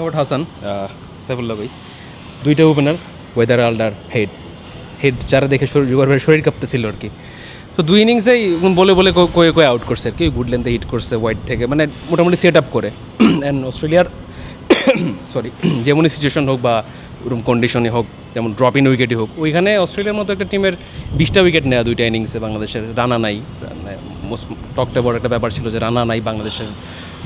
About Hasan, Saifullah ভাই, দুইটা opener, weather আল্ডার head যারা দেখে শরীর কাঁপতেছিল আর কি। তো 2 ইনিংসেই বলে কয়ে আউট করছে আর কি, গুড লেন্থে হিট করছে ওয়াইড থেকে, মানে মোটামুটি সেট আপ করে। অ্যান্ড অস্ট্রেলিয়ার সরি যেমনই সিচুয়েশন হোক বা ওরকম কন্ডিশনে হোক, যেমন ড্রপ ইন উইকেটই হোক, ওইখানে অস্ট্রেলিয়ার মতো একটা টিমের 20টা উইকেট নেওয়া 2টা ইনিংসে, বাংলাদেশের রানা নাই, মোস্ট টকটা বড় একটা ব্যাপার ছিল যে রানা নাই, বাংলাদেশের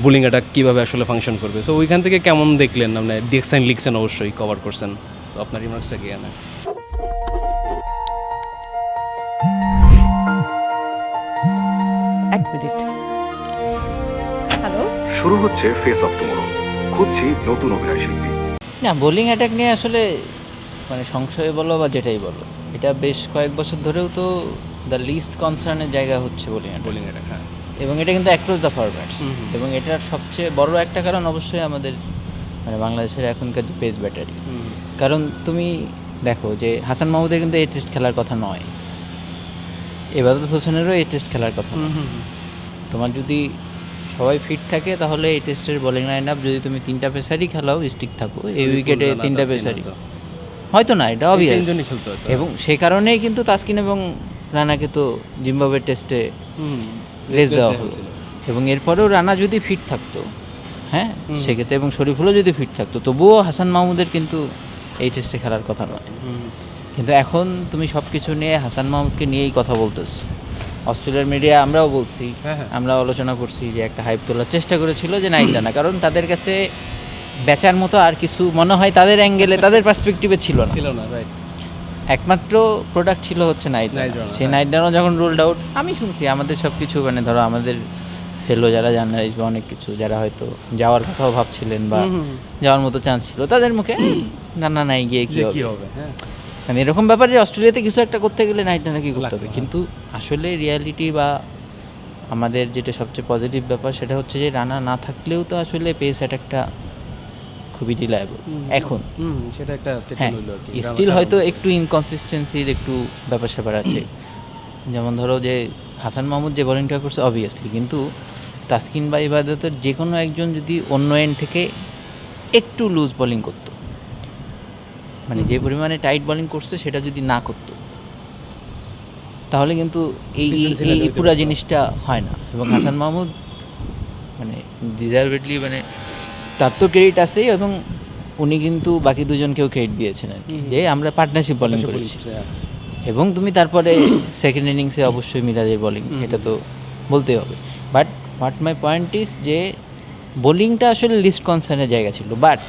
বোলিং অ্যাটাক কীভাবে আসলে ফাংশন করবে। সো ওইখান থেকে কেমন দেখলেন? মানে দেখছেন, লিখছেন, অবশ্যই কভার করছেন, তো আপনার রিমার্কসটা কি জানেন? এক মিনিট। হ্যালো, শুরু হচ্ছে ফেস অফ টুমরো, খুঁজছি নতুন অভিনয় শিল্পী। না, বোলিং অ্যাটাক নিয়ে আসলে মানে সংশয় বলো বা যেটাই বলো, এটা বেশ কয়েক বছর ধরেও তো দ্য লিস্ট কনসার্নের জায়গা হচ্ছে বোলিং অ্যাটাক, হ্যাঁ। এবং এটা কিন্তু অ্যাক্রস দ্য ফরম্যাটস, এবং এটার সবচেয়ে বড় একটা কারণ অবশ্যই আমাদের মানে বাংলাদেশের এখনকার যে পেস ব্যাটারি। কারণ তুমি দেখো যে হাসান মাহমুদের কিন্তু এই টেস্ট খেলার কথা নয়, এবাদত হোসেনেরও এই টেস্ট খেলার কথা। তোমার যদি সবাই ফিট থাকে তাহলে এই টেস্টের বোলিং লাইন আপ, যদি তুমি 3টা পেসারই খেলাও, স্টিক থাকো এই উইকেটে 3টা পেসারই হয়তো না, এটা অবভিয়াস। এবং সেই কারণেই কিন্তু তাসকিন এবং রানাকে তো জিম্বাবুয়ের টেস্টে রেস দেওয়া হলো। এবং এরপরেও রানা যদি ফিট থাকতো, হ্যাঁ সেক্ষেত্রে, এবং শরীফুলও যদি ফিট থাকতো, তবুও হাসান মাহমুদের কিন্তু এই টেস্টে খেলার কথা নয়। কিন্তু এখন তুমি সব কিছু নিয়ে হাসান মাহমুদকে নিয়েই কথা বলতেছো। অস্ট্রেলিয়ার মিডিয়া আমরাও বলছি, আমরা আলোচনা করছি যে একটা হাইপ তোলার চেষ্টা করেছিল যে নাইট রানা, কারণ তাদের কাছে বেচার মতো আর কিছু মনে হয় তাদের অ্যাঙ্গেলে, তাদের পার্সপেক্টিভে ছিল না। একমাত্র প্রোডাক্ট ছিল হচ্ছে নাইট রানা। সেই নাইট রানা যখন রুলড আউট, আমি শুনছি আমাদের সব কিছু মানে ধরো আমাদের ফেলো যারা জার্নালিস্ট বা অনেক কিছু যারা হয়তো যাওয়ার কথাও ভাবছিলেন বা যাওয়ার মতো চান্স ছিল, তাদের মুখে রানা নাই গিয়ে কী হবে, মানে এরকম ব্যাপার যে অস্ট্রেলিয়াতে কিছু একটা করতে গেলে নাইট রানা কী করতে হবে। কিন্তু আসলে রিয়ালিটি বা আমাদের যেটা সবচেয়ে পজিটিভ ব্যাপার সেটা হচ্ছে যে রানা না থাকলেও তো আসলে পেস অ্যাটাকটা খুবই রিলায়েবল এখন। সেটা একটা হ্যাঁ, স্টিল হয়তো একটু ইনকনসিস্টেন্সির একটু ব্যাপার স্যাপার আছে, যেমন ধরো যে হাসান মাহমুদ যে বোলিংটা করছে অবভিয়াসলি, কিন্তু তাসকিন বা ইবাদতের যে কোনো একজন যদি অন্য এন্ড থেকে একটু লুজ বোলিং করতো, মানে যে পরিমাণে টাইট বোলিং করছে সেটা যদি না করতো, তাহলে কিন্তু এই পুরো জিনিসটা হয় না। এবং হাসান মাহমুদ মানে ডিজার্ভেডলি মানে তার তো ক্রেডিট আছেই, এবং উনি কিন্তু বাকি দুজনকেও ক্রেডিট দিয়েছেন আর কি, যে আমরা পার্টনারশিপ বোলিং করেছি। এবং তুমি তারপরে সেকেন্ড ইনিংসে অবশ্যই মিরাজের বোলিং, এটা তো বলতেই হবে। But what my point is যে বোলিংটা আসলে লিস্ট কনসার্নের জায়গা ছিল, বাট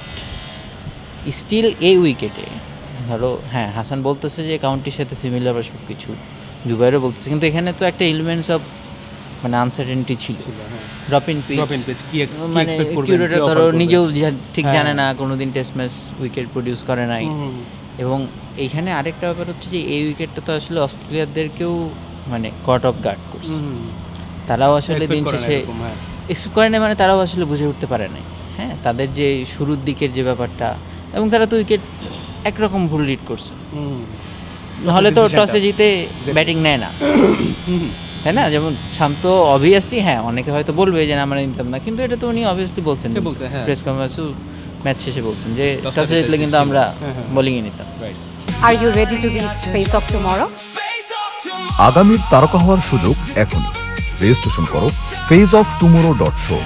স্টিল এই উইকেটে ধরো হ্যাঁ হাসান বলতেছে যে কাউন্টির সাথে সিমিলার বা সব কিছু, জুবাইরও বলতেছে, কিন্তু এখানে তো একটা এলিমেন্টস অফ মানে আনসার্টেনিটি ছিল। ড্রপ ইন পিচ মানে কিউরেটর ধরো নিজেও ঠিক জানে না, কোনোদিন টেস্ট ম্যাচ উইকেট প্রডিউস করে নাই। এবং এইখানে আরেকটা ব্যাপার হচ্ছে যে এই উইকেটটা তো আসলে অস্ট্রেলিয়াদেরকেও মানে কট অফ গার্ড করছে, তারাও আসলে দিন শেষে এক্সপেক্ট করে না, মানে তারাও আসলে বুঝে উঠতে পারে নাই। হ্যাঁ, তাদের যে শুরুর দিকের যে ব্যাপারটা, এবং তারা তো উইকেট একরকম ভুল লিড করছে, নাহলে তো টসে জিতে ব্যাটিং নেয় না, তাই না? যেমন শান্ত অবভিয়াসলি, হ্যাঁ অনেকে হয়তো বলবে যে আমরা নিতাম না, কিন্তু এটা তো উনি অবভিয়াসলি বলছেন প্রেস কনফারেন্সে ম্যাচ শেষে বলছেন যে টসে জিতলে কিন্তু আমরা বোলিংয়ে নিতাম। Are you ready to B face of tomorrow? আগামীর তারকা হওয়ার সুযোগ এখনই। রেজিস্ট্রেশন করো faceoftomorrow.show।